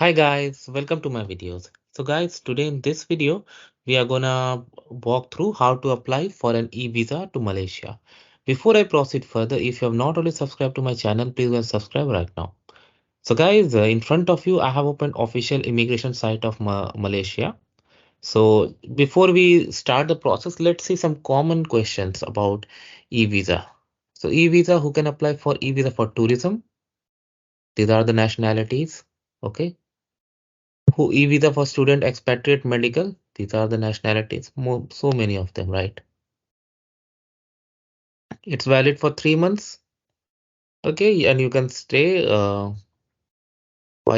Hi guys, welcome to my videos. So guys, today in this video, we are gonna walk through how to apply for an e-visa to Malaysia. Before I proceed further, if you have not already subscribed to my channel, please go subscribe right now. So guys, in front of you, I have opened official immigration site of Malaysia. So before we start the process, let's see some common questions about e-visa. So e-visa, who can apply for e-visa for tourism? These are the nationalities. Okay. Who e-visa for student, expatriate, medical. These are the nationalities. So many of them, right? It's valid for 3 months. Okay, and you can stay while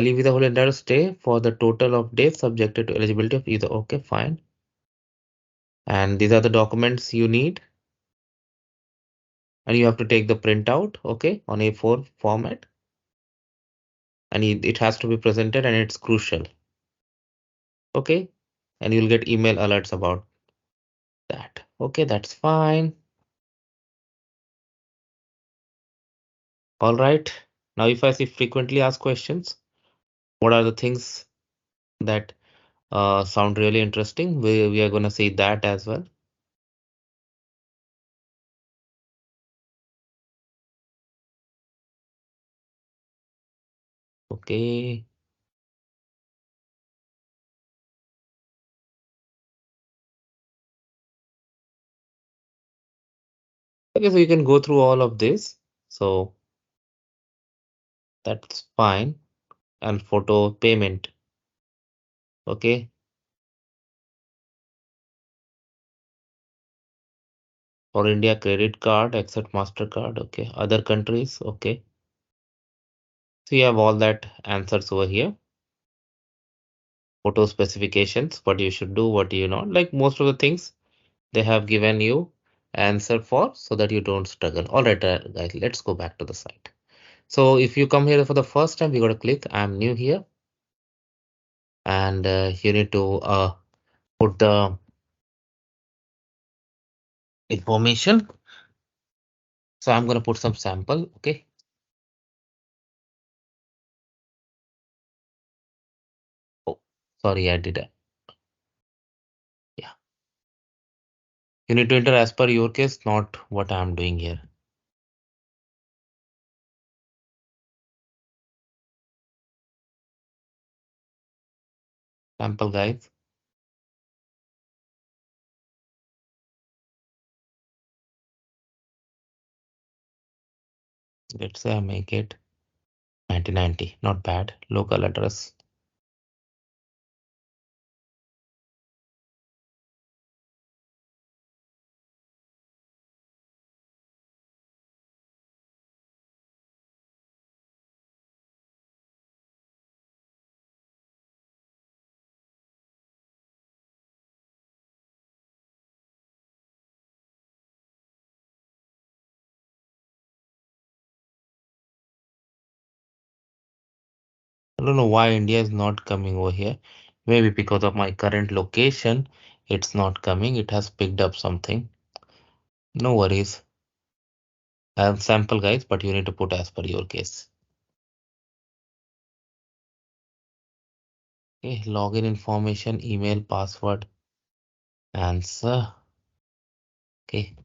e-visa holder stay for the total of days subjected to eligibility of either. Okay, fine. And these are the documents you need, and you have to take the printout. Okay, on A4 format, and it has to be presented, and it's crucial. Okay, and you'll get email alerts about that. Okay, that's fine. All right. Now, if I see frequently asked questions, what are the things that sound really interesting? We are going to see that as well. Okay. Okay, so you can go through all of this. So that's fine. And photo payment. Okay. For India, credit card, except MasterCard. Okay. Other countries. Okay. So you have all that answers over here. Photo specifications, what you should do, what you not. Like most of the things they have given you answer for so that you don't struggle. All right, guys, let's go back to the site. So if you come here for the first time, you got to click I'm new here. And you need to put the information. So I'm going to put some sample. Okay. Oh, sorry, I did it. Yeah. You need to enter as per your case, not what I'm doing here. Sample, guys. Let's say I make it 1990. Not bad. Local address. I don't know why India is not coming over here. Maybe because of my current location, it's not coming. It has picked up something. No worries. I have sample, guys, but you need to put as per your case. Okay, login information, email, password, answer. Okay.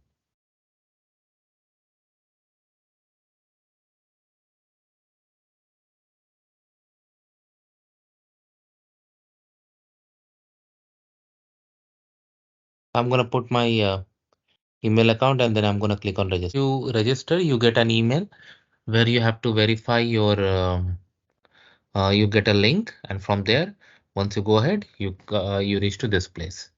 I'm gonna put my email account and then I'm gonna click on register. You register, you get an email where you have to verify your. You get a link, and from there, once you go ahead, you reach to this place.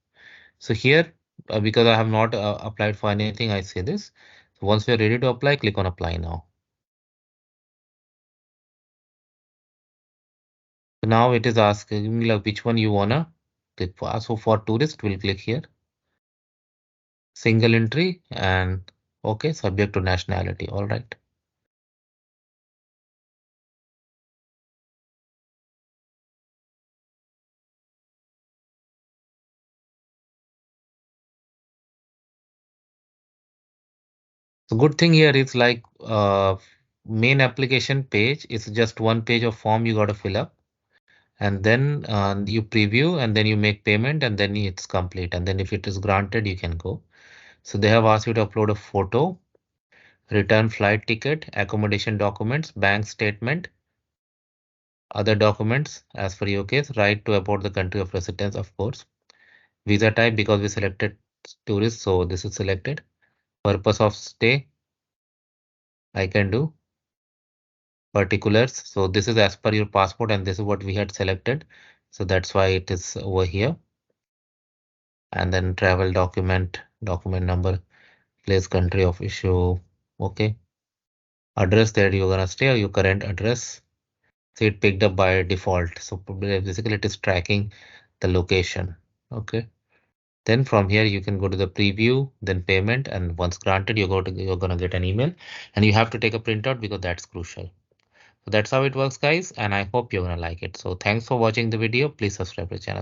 So here, because I have not applied for anything, I say this. So once you're ready to apply, click on apply now. So now it is asking me like which one you wanna click for. So for tourist, we'll click here. Single entry and okay, subject to nationality. All right. So good thing here is like main application page is just one page of form you got to fill up. and then you preview, and then you make payment, and then it's complete. And then if it is granted, you can go. So they have asked you to upload a photo, return flight ticket, accommodation documents, bank statement, other documents as per your case, right to about the country of residence, of course. Visa type, because we selected tourist, so this is selected. Purpose of stay, I can do. Particulars, so this is as per your passport, and this is what we had selected. So that's why it is over here. And then travel document, document number, place, country of issue. Okay. Address that you're gonna stay, or your current address. So it picked up by default. So basically it is tracking the location. Okay. Then from here you can go to the preview, then payment, and once granted, you're gonna get an email, and you have to take a printout because that's crucial. So that's how it works, guys, and I hope you're gonna like it. So thanks for watching the video. Please subscribe to the channel.